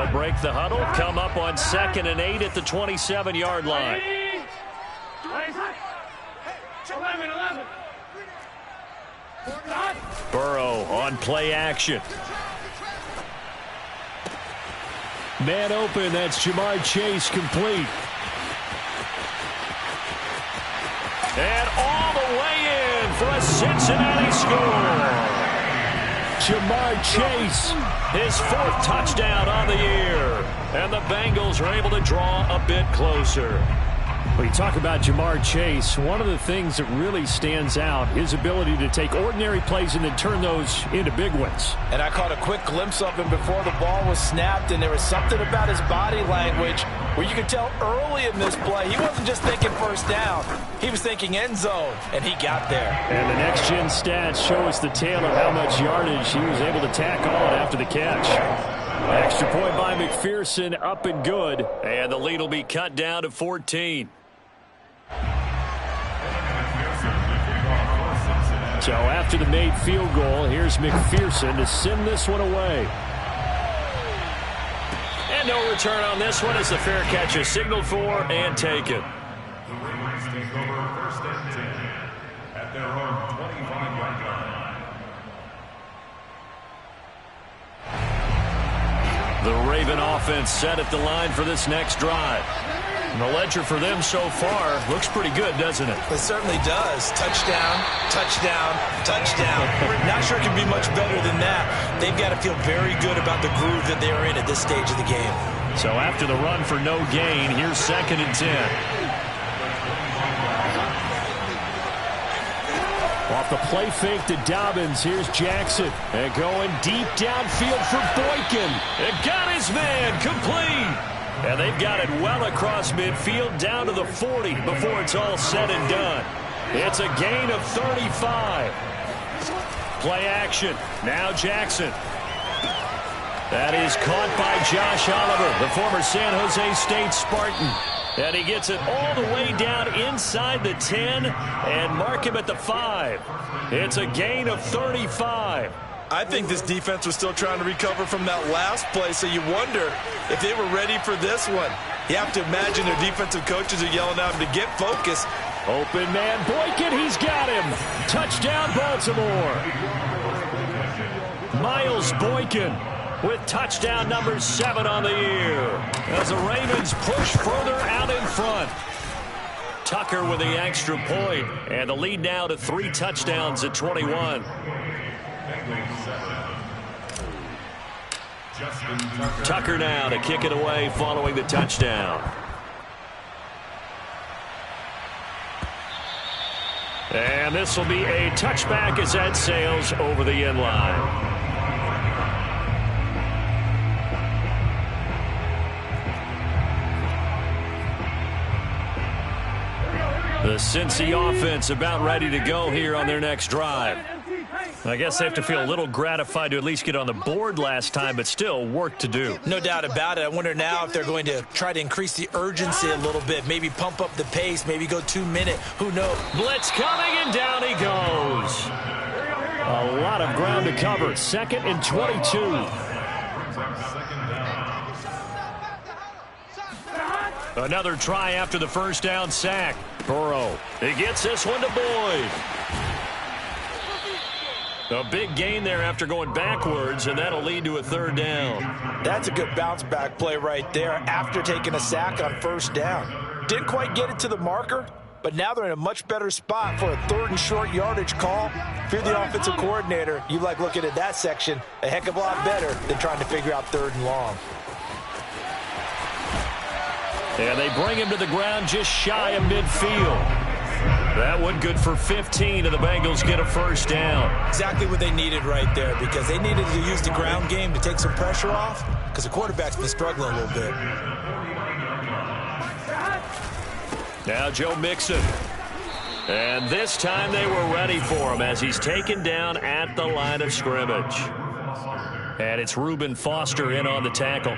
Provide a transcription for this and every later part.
They'll break the huddle, come up on 2nd and 8 at the 27-yard line. Burrow on play action. Man open, that's Ja'Marr Chase complete. And all the way in for a Cincinnati score. Ja'Marr Chase, his 4th touchdown on the year. And the Bengals are able to draw a bit closer. When you talk about Ja'Marr Chase, one of the things that really stands out, his ability to take ordinary plays and then turn those into big ones. And I caught a quick glimpse of him before the ball was snapped, and there was something about his body language where you could tell early in this play, he wasn't just thinking first down. He was thinking end zone, and he got there. And the next-gen stats show us the tale of how much yardage he was able to tack on after the catch. Extra point by McPherson, up and good. And the lead will be cut down to 14. So after the made field goal, here's McPherson to send this one away. And no return on this one as the fair catch is signaled for and taken. The Ravens take over 1st and 10 at their own 25-yard line. The Raven offense set at the line for this next drive. And the ledger for them so far looks pretty good, doesn't it? It certainly does. Touchdown, touchdown, touchdown. Not sure it can be much better than that. They've got to feel very good about the groove that they're in at this stage of the game. So after the run for no gain, here's 2nd and 10. Off the play fake to Dobbins, here's Jackson. And going deep downfield for Boykin. And got his man complete. And they've got it well across midfield down to the 40 before it's all said and done. It's a gain of 35. Play action. Now Jackson. That is caught by Josh Oliver, the former San Jose State Spartan. And he gets it all the way down inside the 10 and mark him at the 5. It's a gain of 35. I think this defense was still trying to recover from that last play, so you wonder if they were ready for this one. You have to imagine their defensive coaches are yelling at them to get focused. Open man, Boykin, he's got him. Touchdown, Baltimore. Miles Boykin with touchdown number 7 on the year as the Ravens push further out in front. Tucker with the extra point, and the lead now to 3 touchdowns at 21. Tucker now to kick it away following the touchdown. And this will be a touchback as that sails over the end line. The Cincy offense about ready to go here on their next drive. I guess they have to feel a little gratified to at least get on the board last time, but still work to do. No doubt about it. I wonder now if they're going to try to increase the urgency a little bit, maybe pump up the pace, maybe go 2-minute. Who knows? Blitz coming, and down he goes. A lot of ground to cover. 2nd and 22. Another try after the first down sack. Burrow. He gets this one to Boyd. A big gain there after going backwards, and that'll lead to a 3rd down. That's a good bounce-back play right there after taking a sack on 1st down. Didn't quite get it to the marker, but now they're in a much better spot for a 3rd and short yardage call. If you're the offensive coordinator, you like looking at that section a heck of a lot better than trying to figure out 3rd and long. And they bring him to the ground just shy of midfield. That one good for 15, and the Bengals get a 1st down. Exactly what they needed right there, because they needed to use the ground game to take some pressure off, because the quarterback's been struggling a little bit. Now Joe Mixon. And this time they were ready for him as he's taken down at the line of scrimmage. And it's Reuben Foster in on the tackle.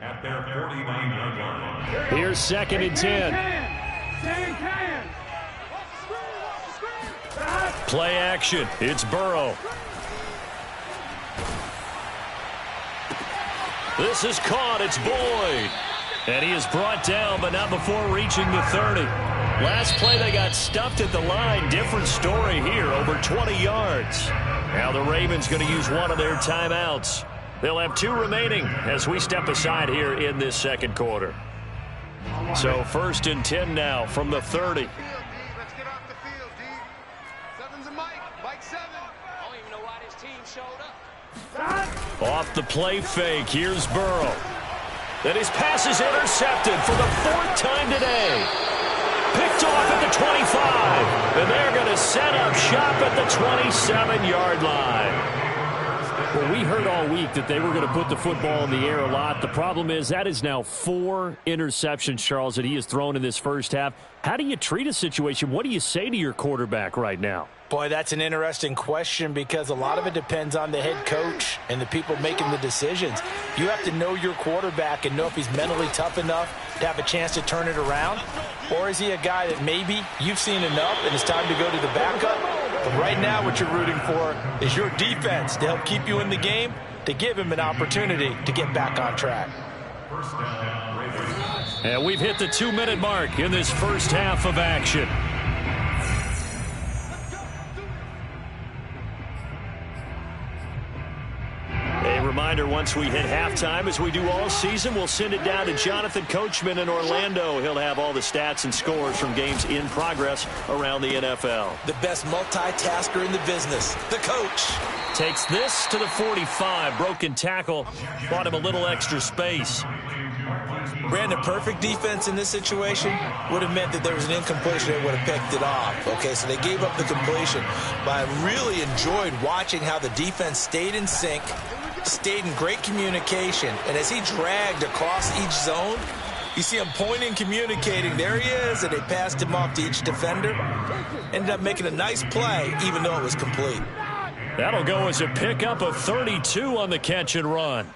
At their 49-yard line. Here's 2nd and 10. Play action. It's Burrow. This is caught. It's Boyd. And he is brought down, but not before reaching the 30. Last play, they got stuffed at the line. Different story here, over 20 yards. Now the Ravens going to use one of their timeouts. They'll have 2 remaining as we step aside here in this second quarter. So 1st and 10 now from the 30. Let's get off the field, D. 7's a Mike. Mike 7. I don't even know why this team showed up. Off the play fake, here's Burrow. Then his pass is intercepted for the 4th time today. Picked off at the 25. And they're going to set up shop at the 27-yard line. Well, we heard all week that they were going to put the football in the air a lot. The problem is that is now 4 interceptions, Charles, that he has thrown in this first half. How do you treat a situation? What do you say to your quarterback right now? Boy, that's an interesting question because a lot of it depends on the head coach and the people making the decisions. You have to know your quarterback and know if he's mentally tough enough to have a chance to turn it around. Or is he a guy that maybe you've seen enough and it's time to go to the backup? But right now what you're rooting for is your defense to help keep you in the game, to give him an opportunity to get back on track. And we've hit the 2-minute mark in this first half of action. A reminder, once we hit halftime, as we do all season, we'll send it down to Jonathan Coachman in Orlando. He'll have all the stats and scores from games in progress around the NFL. The best multitasker in the business, the coach. Takes this to the 45. Broken tackle. Bought him a little extra space. Brandon, perfect defense in this situation would have meant that there was an incompletion. They would have picked it off. Okay, so they gave up the completion. But I really enjoyed watching how the defense stayed in sync, stayed in great communication. And as he dragged across each zone, you see him pointing, communicating. There he is, and they passed him off to each defender. Ended up making a nice play, even though it was complete. That'll go as a pickup of 32 on the catch and run.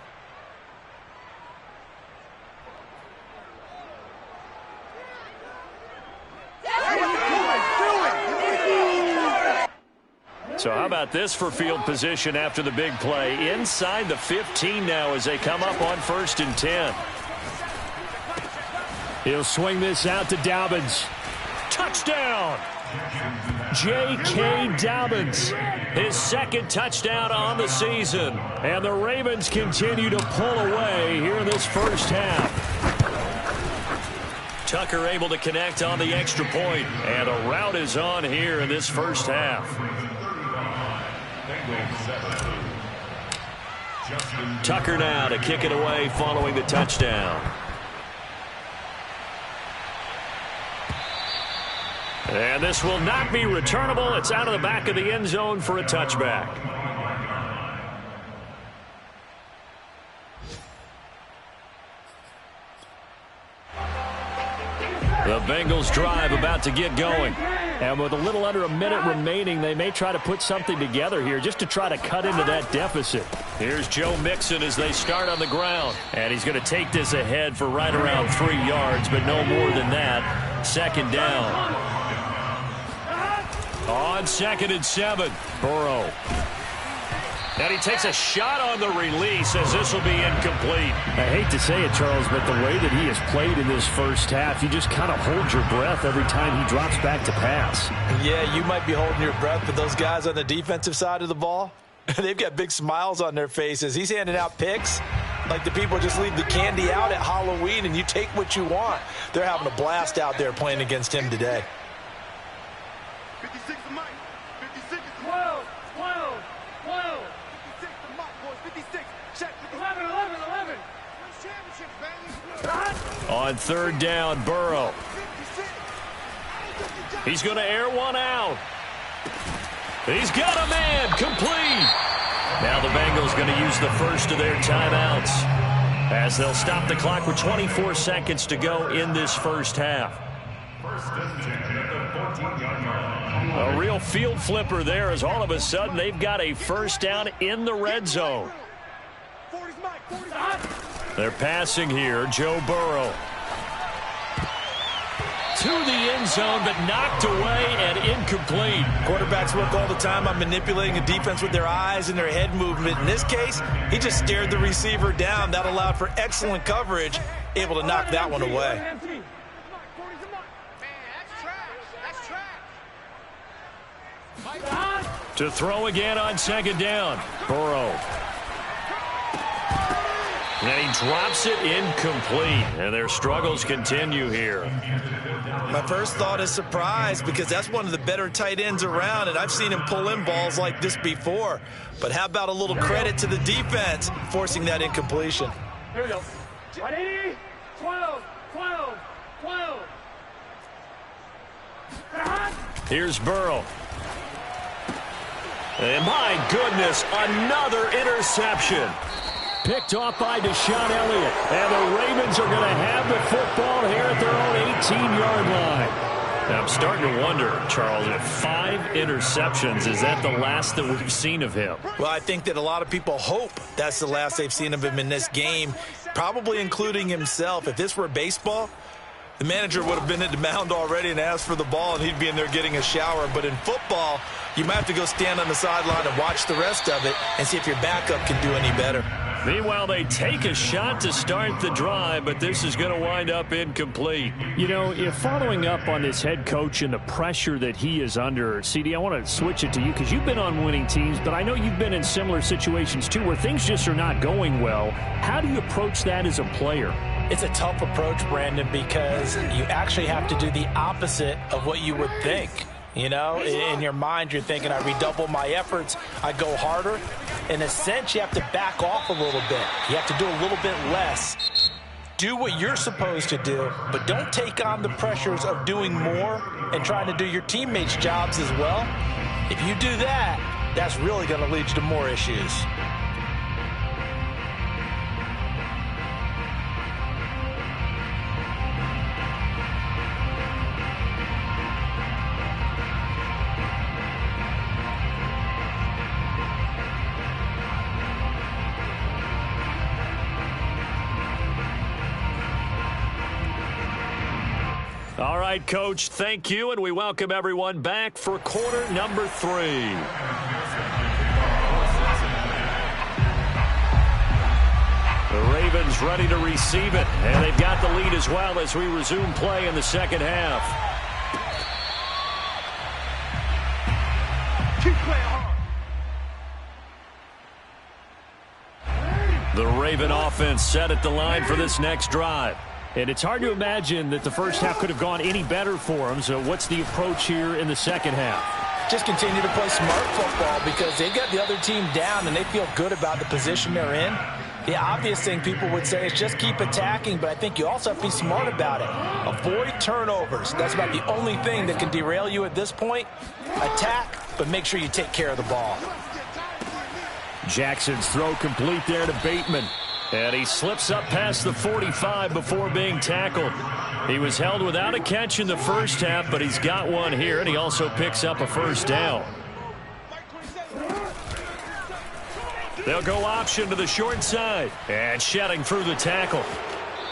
So how about this for field position after the big play? Inside the 15 now as they come up on 1st and 10. He'll swing this out to Dobbins. Touchdown! J.K. Dobbins, his 2nd touchdown on the season. And the Ravens continue to pull away here in this first half. Tucker able to connect on the extra point. And a rout is on here in this first half. Tucker now to kick it away following the touchdown. And this will not be returnable. It's out of the back of the end zone for a touchback. The Bengals drive about to get going. And with a little under a minute remaining, they may try to put something together here just to try to cut into that deficit. Here's Joe Mixon as they start on the ground. And he's going to take this ahead for right around 3 yards, but no more than that. 2nd down. On 2nd and 7, Burrow. And he takes a shot on the release as this will be incomplete. I hate to say it, Charles, but the way that he has played in this first half, you just kind of hold your breath every time he drops back to pass. Yeah, you might be holding your breath, but those guys on the defensive side of the ball, they've got big smiles on their faces. He's handing out picks like the people just leave the candy out at Halloween and you take what you want. They're having a blast out there playing against him today. 56 to Mike. 56 to 12. 12. 12. 56 to Mike, boys. 56. Check. 11. 11. 11. Championships, baby. On 3rd down, Burrow. He's going to air one out. He's got a man. Complete. Now the Bengals going to use the first of their timeouts as they'll stop the clock with 24 seconds to go in this first half. 1st and 10 at the 14-yard line. A real field flipper there as all of a sudden they've got a first down in the red zone. They're passing here. Joe Burrow. to the end zone, but knocked away and incomplete. Quarterbacks work all the time on manipulating a defense with their eyes and their head movement. In this case, he just stared the receiver down. That allowed for excellent coverage, able to knock that one away. Man, that's trash. To throw again on second down. Burrow. And he drops it incomplete. And their struggles continue here. My first thought is surprise, because that's one of the better tight ends around, and I've seen him pull in balls like this before. But how about a little credit to the defense forcing that incompletion? Here we go. 180, 12, 12, 12. Here's Burrow. And my goodness, another interception. Picked off by Deshaun Elliott. And the Ravens are going to have the football here at their own 18-yard line. Now, I'm starting to wonder, Charles, if 5 interceptions, is that the last that we've seen of him? Well, I think that a lot of people hope that's the last they've seen of him in this game, probably including himself. If this were baseball, the manager would have been at the mound already and asked for the ball, and he'd be in there getting a shower. But in football, you might have to go stand on the sideline and watch the rest of it and see if your backup can do any better. Meanwhile, they take a shot to start the drive, but this is going to wind up incomplete. You know, if following up on this head coach and the pressure that he is under, CD, I want to switch it to you because you've been on winning teams, but I know you've been in similar situations too where things just are not going well. How do you approach that as a player? It's a tough approach, Brandon, because you actually have to do the opposite of what you would think. You know, in your mind, you're thinking, I redouble my efforts, I go harder. In a sense, you have to back off a little bit. You have to do a little bit less. Do what you're supposed to do, but don't take on the pressures of doing more and trying to do your teammates' jobs as well. If you do that, that's really going to lead you to more issues. All right, Coach, thank you, and we welcome everyone back for quarter number 3. The Ravens ready to receive it, and they've got the lead as well as we resume play in the second half. Keep playing hard. The Raven offense set at the line for this next drive. And it's hard to imagine that the first half could have gone any better for them. So what's the approach here in the second half? Just continue to play smart football because they've got the other team down and they feel good about the position they're in. The obvious thing people would say is just keep attacking, but I think you also have to be smart about it. Avoid turnovers. That's about the only thing that can derail you at this point. Attack, but make sure you take care of the ball. Jackson's throw complete there to Bateman. And he slips up past the 45 before being tackled. He was held without a catch in the first half, but he's got one here, and he also picks up a first down. They'll go option to the short side. And shedding through the tackle.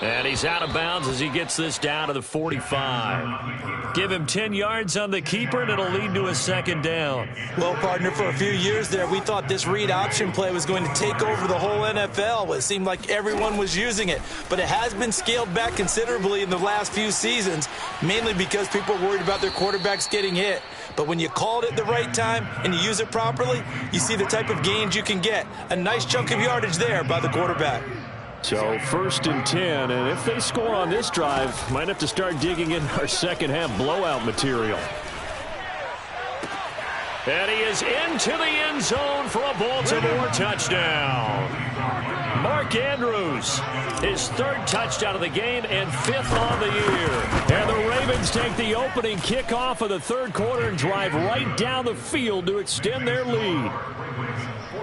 And he's out of bounds as he gets this down to the 45. Give him 10 yards on the keeper, and it'll lead to a second down. Well, partner, for a few years there, we thought this read option play was going to take over the whole NFL. It seemed like everyone was using it. But it has been scaled back considerably in the last few seasons, mainly because people are worried about their quarterbacks getting hit. But when you call it at the right time and you use it properly, you see the type of gains you can get. A nice chunk of yardage there by the quarterback. So 1st and 10, and if they score on this drive, might have to start digging in our second half blowout material. And he is into the end zone for a Baltimore touchdown. Mark Andrews, his 3rd touchdown of the game and 5th on the year. And the Ravens take the opening kickoff of the 3rd quarter and drive right down the field to extend their lead.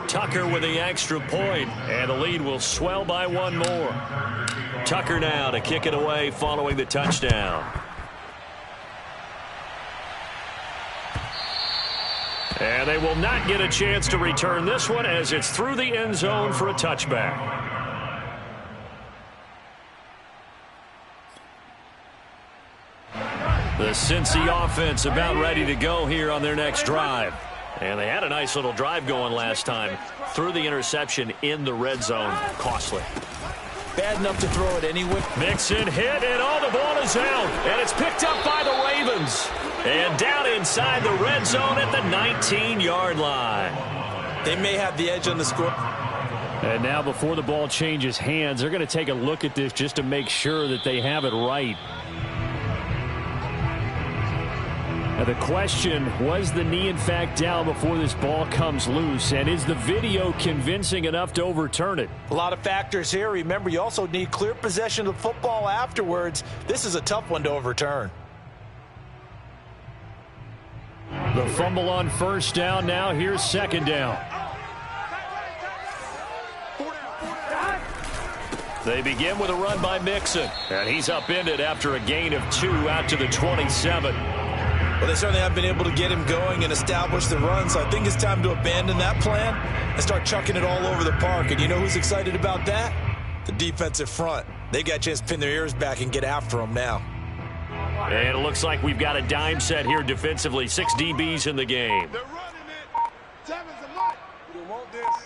Tucker with the extra point, and the lead will swell by one more. Tucker now to kick it away following the touchdown. And they will not get a chance to return this one as it's through the end zone for a touchback. The Cincy offense about ready to go here on their next drive. And they had a nice little drive going last time. Threw the interception in the red zone. Costly. Bad enough to throw it anyway. Mixon hit, and all the ball is out. And it's picked up by the Ravens. And down inside the red zone at the 19-yard line. They may have the edge on the score. And now before the ball changes hands, they're going to take a look at this just to make sure that they have it right. Now the question, was the knee in fact down before this ball comes loose? And is the video convincing enough to overturn it? A lot of factors here. Remember, you also need clear possession of the football afterwards. This is a tough one to overturn. The fumble on first down. Now here's second down. They begin with a run by Mixon. And he's upended after a gain of 2 out to the 27. Well, they certainly have been able to get him going and establish the run, so I think it's time to abandon that plan and start chucking it all over the park. And you know who's excited about that? The defensive front. They got a chance to pin their ears back and get after him now. And it looks like we've got a dime set here defensively. 6 DBs in the game. They're running it. Seven's a mutt. You want this.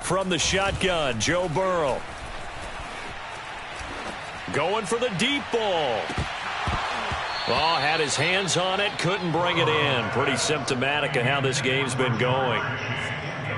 From the shotgun, Joe Burrow. Going for the deep ball. Oh, had his hands on it, couldn't bring it in. Pretty symptomatic of how this game's been going.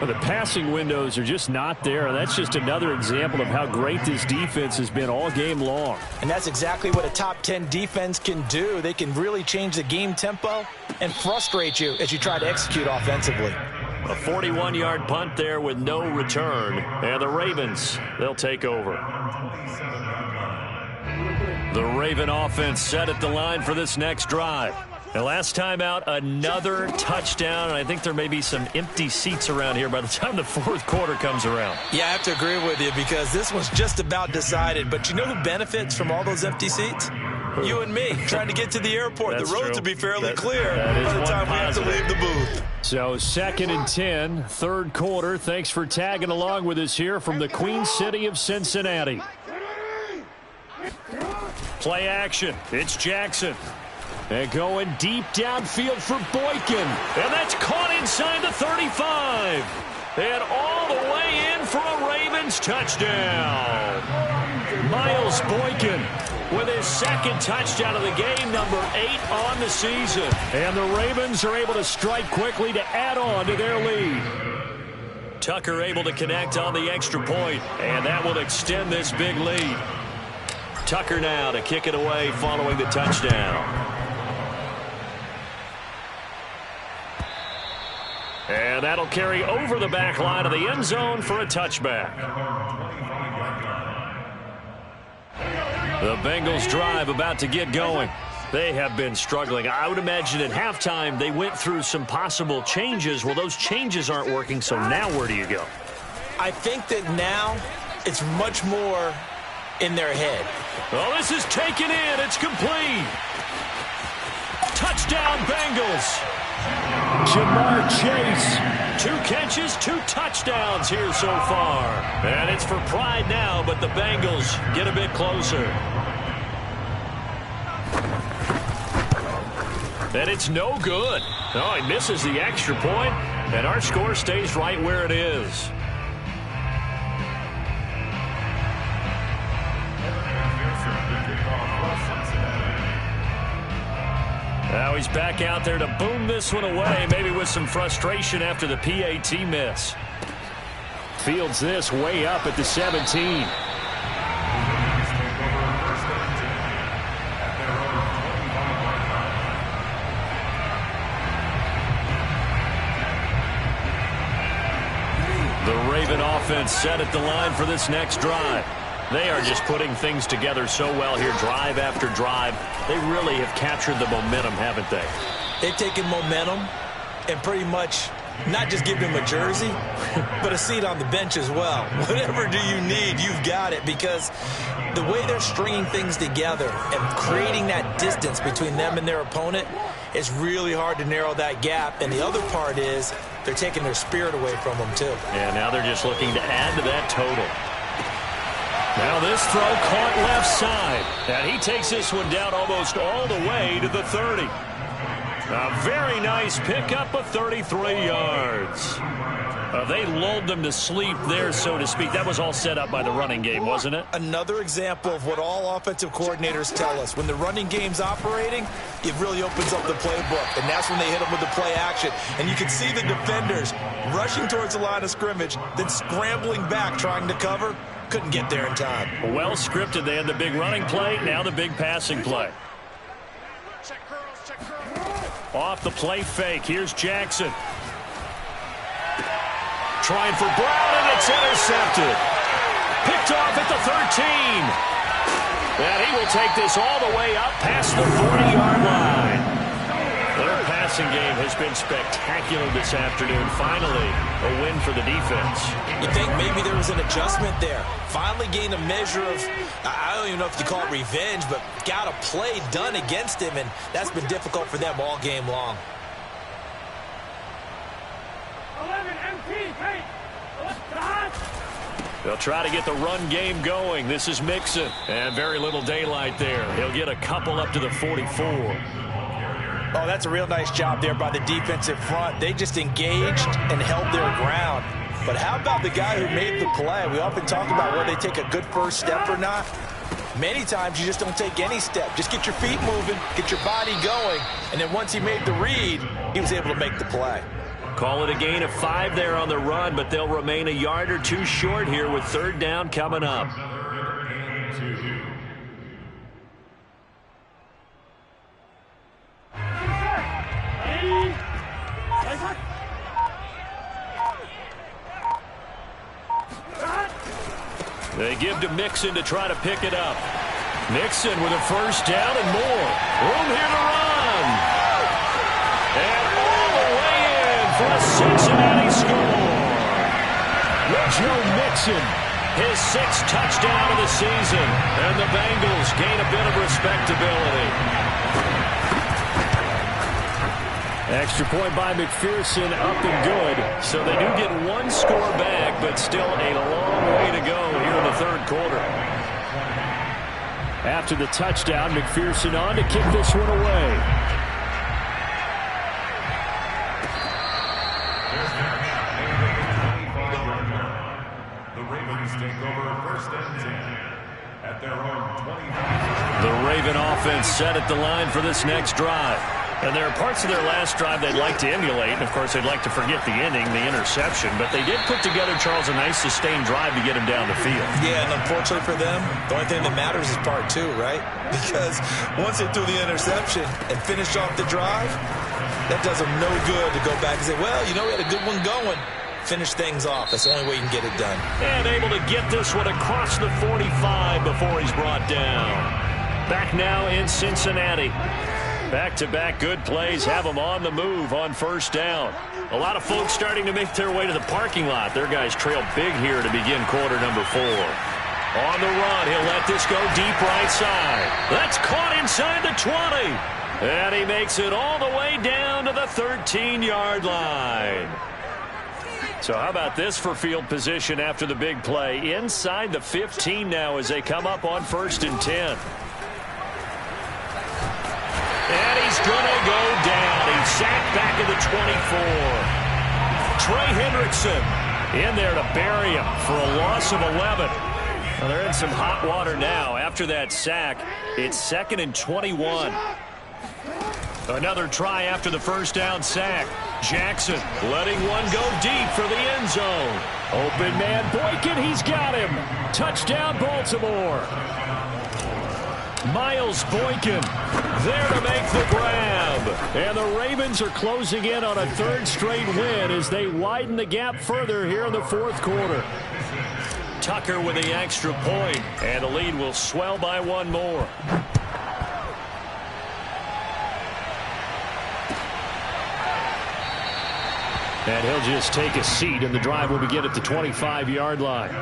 Well, the passing windows are just not there. That's just another example of how great this defense has been all game long. And that's exactly what a top 10 defense can do. They can really change the game tempo and frustrate you as you try to execute offensively. A 41-yard punt there with no return. And the Ravens, they'll take over. The Raven offense set at the line for this next drive. And last time out, another touchdown, and I think there may be some empty seats around here by the time the fourth quarter comes around. Yeah, I have to agree with you because this one's just about decided. But you know who benefits from all those empty seats? You and me, trying to get to the airport. That's the roads true. will be fairly clear that is by the time we have to leave the booth. So 2nd and 10, third quarter. Thanks for tagging along with us here from the Queen City of Cincinnati. Play action. It's Jackson. And going deep downfield for Boykin. And that's caught inside the 35. And all the way in for a Ravens touchdown. Miles Boykin with his second touchdown of the game, number 8 on the season. And the Ravens are able to strike quickly to add on to their lead. Tucker able to connect on the extra point, and that will extend this big lead. Tucker now to kick it away following the touchdown. And that'll carry over the back line of the end zone for a touchback. The Bengals drive about to get going. They have been struggling. I would imagine at halftime they went through some possible changes. Well, those changes aren't working, so now where do you go? I think that now it's much more in their head. Oh, this is taken in. It's complete. Touchdown, Bengals. Jamar Chase. 2 catches, 2 touchdowns here so far. And it's for pride now, but the Bengals get a bit closer. And it's no good. Oh, he misses the extra point, and our score stays right where it is. Now he's back out there to boom this one away, maybe with some frustration after the PAT miss. Fields this way up at the 17. The Raven offense set at the line for this next drive. They are just putting things together so well here, drive after drive. They really have captured the momentum, haven't they? They've taken momentum and pretty much not just given him a jersey, but a seat on the bench as well. Whatever do you need, you've got it, because the way they're stringing things together and creating that distance between them and their opponent is really hard to narrow that gap. And the other part is they're taking their spirit away from them, too. And now they're just looking to add to that total. Now this throw caught left side. And he takes this one down almost all the way to the 30. A very nice pickup of 33 yards. They lulled them to sleep there, so to speak. That was all set up by the running game, wasn't it? Another example of what all offensive coordinators tell us. When the running game's operating, it really opens up the playbook. And that's when they hit them with the play action. And you can see the defenders rushing towards the line of scrimmage, then scrambling back, trying to cover. Couldn't get there in time. Well scripted. They had the big running play, now the big passing play. Off the play fake. Here's Jackson. Trying for Brown, and it's intercepted. Picked off at the 13. And he will take this all the way up past the 40-yard line. Their passing game has been spectacular this afternoon. Finally, a win for the defense. You think maybe there was an adjustment there. Finally gained a measure of, I don't even know if you call it revenge, but got a play done against him, and that's been difficult for them all game long. They'll try to get the run game going. This is Mixon, and very little daylight there. He'll get a couple up to the 44. Oh, that's a real nice job there by the defensive front. They just engaged and held their ground. But how about the guy who made the play? We often talk about whether they take a good first step or not. Many times you just don't take any step. Just get your feet moving, get your body going, and then once he made the read, he was able to make the play. Call it a gain of 5 there on the run, but they'll remain a yard or two short here with third down coming up. They give to Mixon to try to pick it up. Mixon with a first down and more. Room here to run. And all the way in for a Cincinnati score. Joe Mixon, his 6th touchdown of the season. And the Bengals gain a bit of respectability. Extra point by McPherson, up and good. So they do get one score back, but still a long way to go here in the third quarter. After the touchdown, McPherson on to kick this one away. The Ravens take over first and 10 at their own 25. The Raven offense set at the line for this next drive. And there are parts of their last drive they'd like to emulate. And, of course, they'd like to forget the ending, the interception. But they did put together, Charles, a nice sustained drive to get him down the field. Yeah, and unfortunately for them, the only thing that matters is part 2, right? Because once they threw the interception and finished off the drive, that does them no good to go back and say, well, you know, we had a good one going. Finish things off. That's the only way you can get it done. And able to get this one across the 45 before he's brought down. Back now in Cincinnati. Back-to-back good plays have them on the move on first down. A lot of folks starting to make their way to the parking lot. Their guys trail big here to begin quarter number 4. On the run, he'll let this go deep right side. That's caught inside the 20. And he makes it all the way down to the 13-yard line. So how about this for field position after the big play? Inside the 15 now as they come up on first and 10. And he's going to go down. He's sacked back at the 24. Trey Hendrickson in there to bury him for a loss of 11. Well, they're in some hot water now. After that sack, it's 2nd and 21. Another try after the first down sack. Jackson letting one go deep for the end zone. Open man Boykin, he's got him. Touchdown Baltimore. Miles Boykin there to make the grab. And the Ravens are closing in on a 3rd straight win as they widen the gap further here in the 4th quarter. Tucker with the extra point, and the lead will swell by 1 more. And he'll just take a seat, and the drive will begin at the 25-yard line.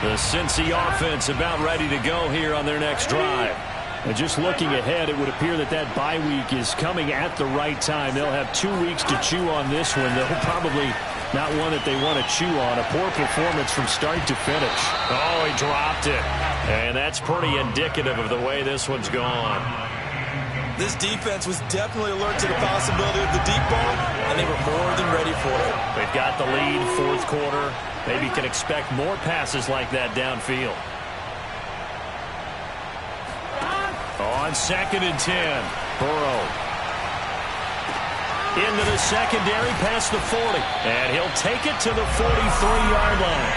The Cincy offense about ready to go here on their next drive. And just looking ahead, it would appear that that bye week is coming at the right time. They'll have 2 weeks to chew on this one. They'll probably not one that they want to chew on. A poor performance from start to finish. Oh, he dropped it. And that's pretty indicative of the way this one's gone. This defense was definitely alert to the possibility of the deep ball, and they were more than ready for it. They've got the lead, fourth quarter. Maybe can expect more passes like that downfield. On 2nd and 10, Burrow. Into the secondary, past the 40. And he'll take it to the 43-yard line.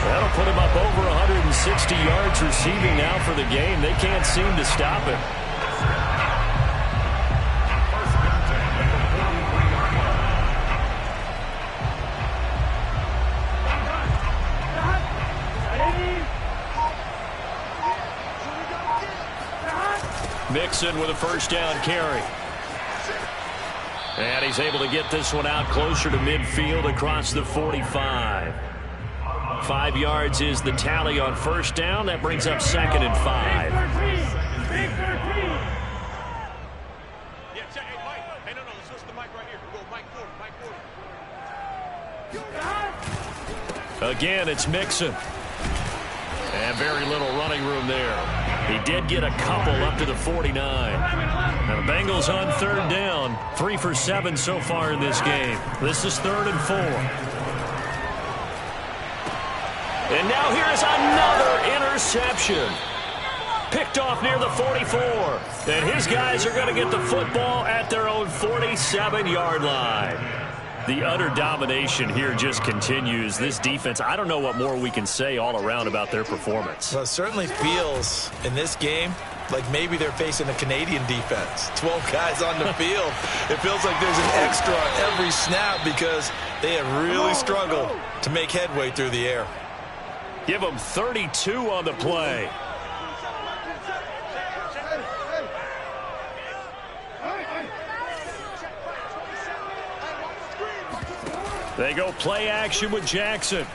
That'll put him up over 160 yards receiving now for the game. They can't seem to stop it. Mixon with a first down carry. And he's able to get this one out closer to midfield across the 45. 5 yards is the tally on first down. That brings up 2nd and 5. Again, it's Mixon. And very little running room there. He did get a couple up to the 49. Now the Bengals on 3rd down. 3 for 7 so far in this game. This is 3rd and 4. And now here's another interception. Picked off near the 44. And his guys are going to get the football at their own 47-yard line. The utter domination here just continues. This defense, I don't know what more we can say all around about their performance. Well, it certainly feels in this game like maybe they're facing a Canadian defense. 12 guys on the field. It feels like there's an extra on every snap because they have really struggled to make headway through the air. Give them 32 on the play. They go play action with Jackson.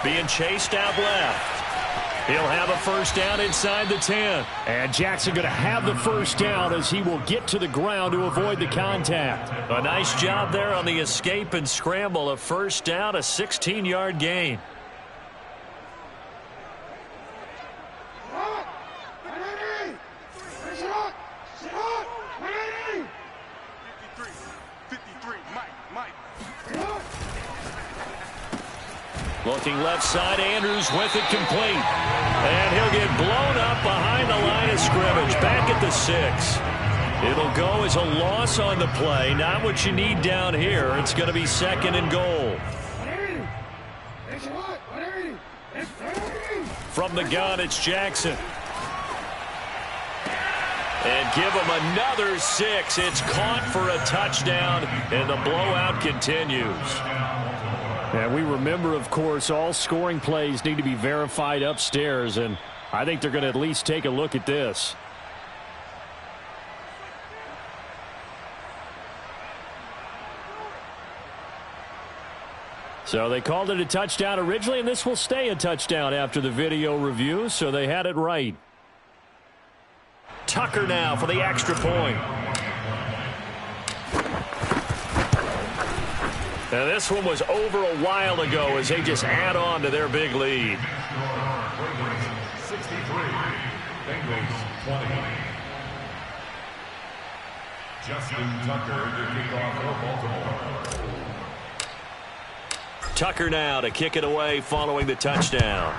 Being chased out left. He'll have a first down inside the 10. And Jackson going to have the first down as he will get to the ground to avoid the contact. A nice job there on the escape and scramble. A first down, a 16-yard gain. Looking left side, Andrews with it complete. And he'll get blown up behind the line of scrimmage, back at the 6. It'll go as a loss on the play. Not what you need down here. It's going to be 2nd and goal. From the gun, it's Jackson. And give him another 6. It's caught for a touchdown, and the blowout continues. And we remember, of course, all scoring plays need to be verified upstairs, and I think they're going to at least take a look at this. So they called it a touchdown originally, and this will stay a touchdown after the video review, so they had it right. Tucker now for the extra point. Now this one was over a while ago as they just add on to their big lead. 63, Bengals 20. Justin Tucker to kick off for Baltimore. Tucker now to kick it away following the touchdown.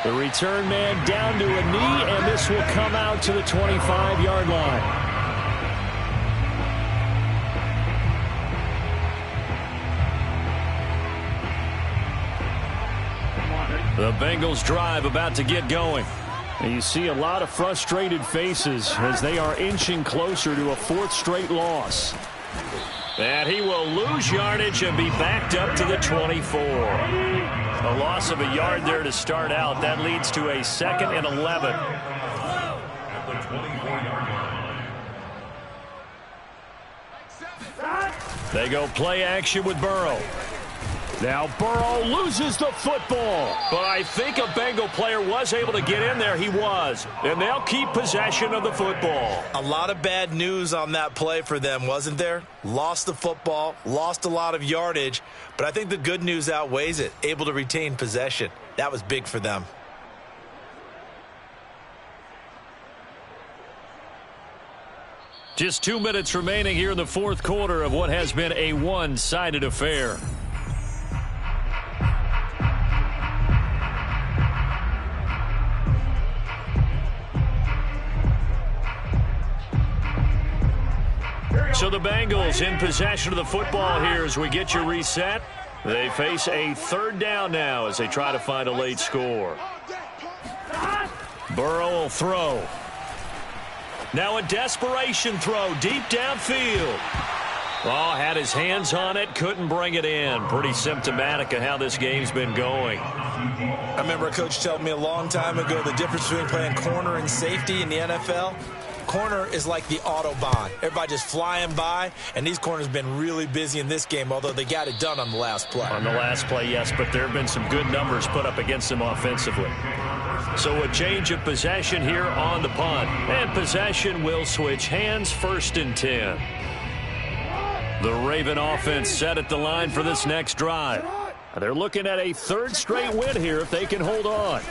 The return man down to a knee, and this will come out to the 25-yard line. The Bengals drive about to get going. And you see a lot of frustrated faces as they are inching closer to a 4th straight loss. And he will lose yardage and be backed up to the 24. A loss of a yard there to start out. That leads to a 2nd and 11. At the 24-yard line. They go play action with Burrow. Now Burrow loses the football. But I think a Bengal player was able to get in there. He was. And they'll keep possession of the football. A lot of bad news on that play for them, wasn't there? Lost the football, lost a lot of yardage, but I think the good news outweighs it. Able to retain possession. That was big for them. Just 2 minutes remaining here in the fourth quarter of what has been a one-sided affair. So the Bengals in possession of the football here as we get you reset. They face a third down now as they try to find a late score. Burrow will throw. Now a desperation throw deep downfield. Oh, had his hands on it, couldn't bring it in. Pretty symptomatic of how this game's been going. I remember a coach telling me a long time ago the difference between playing corner and safety in the NFL. Corner is like the Autobahn. Everybody just flying by, and these corners have been really busy in this game, although they got it done on the last play. On the last play, yes, but there have been some good numbers put up against them offensively. So a change of possession here on the punt. And possession will switch hands, 1st and 10. The Raven offense set at the line for this next drive. They're looking at a third straight win here if they can hold on.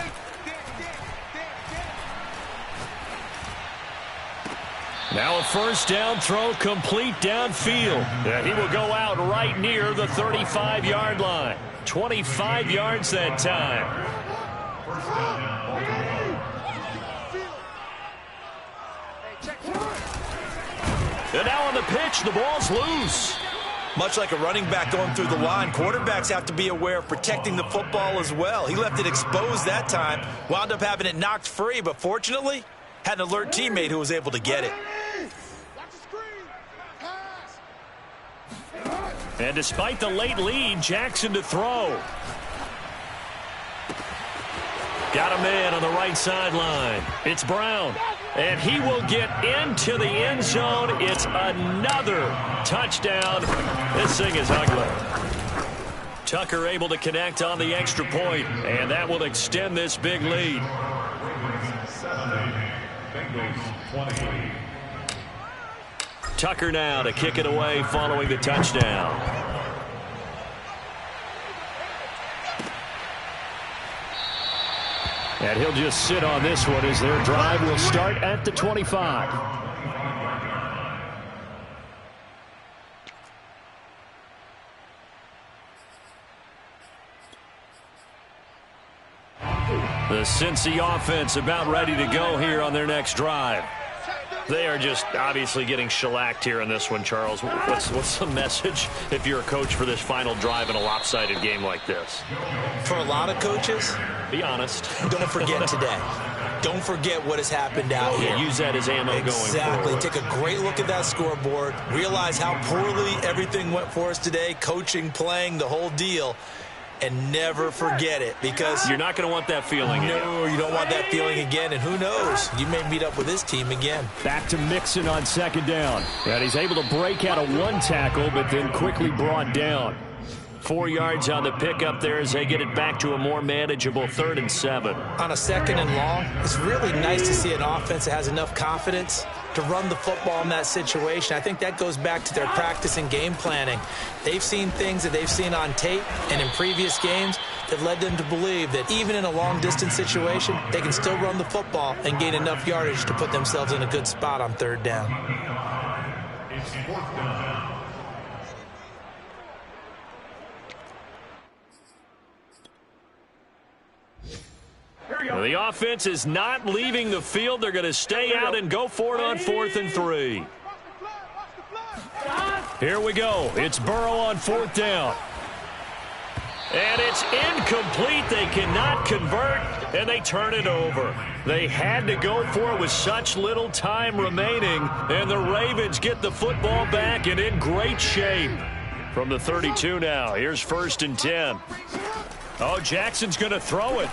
Now a first down throw complete downfield. And he will go out right near the 35-yard line. 25 yards that time. And now on the pitch, the ball's loose. Much like a running back going through the line, quarterbacks have to be aware of protecting the football as well. He left it exposed that time, wound up having it knocked free, but fortunately, had an alert teammate who was able to get it. And despite the late lead, Jackson to throw. Got a man on the right sideline. It's Brown. And he will get into the end zone. It's another touchdown. This thing is ugly. Tucker able to connect on the extra point, and that will extend this big lead. Tucker now to kick it away following the touchdown. And he'll just sit on this one as their drive will start at the 25. The Cincy offense about ready to go here on their next drive. They are just obviously getting shellacked here in this one, Charles. What's the message if you're a coach for this final drive in a lopsided game like this? For a lot of coaches, be honest. Don't forget today. Don't forget what has happened out here. Use that as ammo going forward. Exactly. Take a great look at that scoreboard. Realize how poorly everything went for us today. Coaching, playing, the whole deal. And never forget it, because you're not going to want that feeling again. No, you don't want that feeling again, and who knows? You may meet up with this team again. Back to Mixon on second down. And he's able to break out of one tackle, but then quickly brought down. 4 yards on the pickup there as they get it back to a more manageable 3rd and 7. On a 2nd and long, it's really nice to see an offense that has enough confidence to run the football in that situation. I think that goes back to their practice and game planning. They've seen things that they've seen on tape and in previous games that led them to believe that even in a long-distance situation, they can still run the football and gain enough yardage to put themselves in a good spot on 3rd down. It's 4th down. The offense is not leaving the field. They're going to stay out and go for it on 4th and 3. Here we go. It's Burrow on 4th down. And it's incomplete. They cannot convert, and they turn it over. They had to go for it with such little time remaining, and the Ravens get the football back and in great shape. From the 32 now, here's 1st and 10. Oh, Jackson's going to throw it.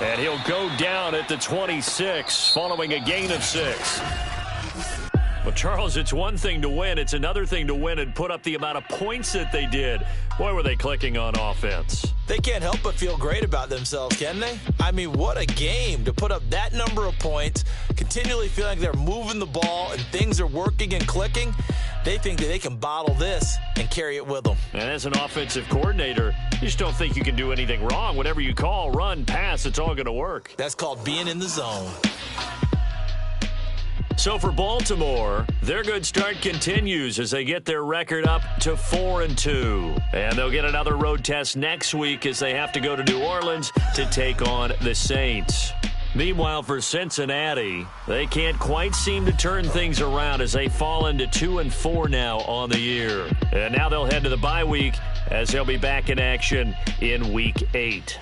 And he'll go down at the 26 following a gain of 6. Well, Charles, it's one thing to win. It's another thing to win and put up the amount of points that they did. Boy, were they clicking on offense. They can't help but feel great about themselves, can they? I mean, what a game to put up that number of points, continually feeling like they're moving the ball and things are working and clicking. They think that they can bottle this and carry it with them. And as an offensive coordinator, you just don't think you can do anything wrong. Whatever you call, run, pass, it's all going to work. That's called being in the zone. So for Baltimore, their good start continues as they get their record up to 4-2. And they'll get another road test next week as they have to go to New Orleans to take on the Saints. Meanwhile, for Cincinnati, they can't quite seem to turn things around as they fall into 2-4 now on the year. And now they'll head to the bye week as they'll be back in action in Week 8.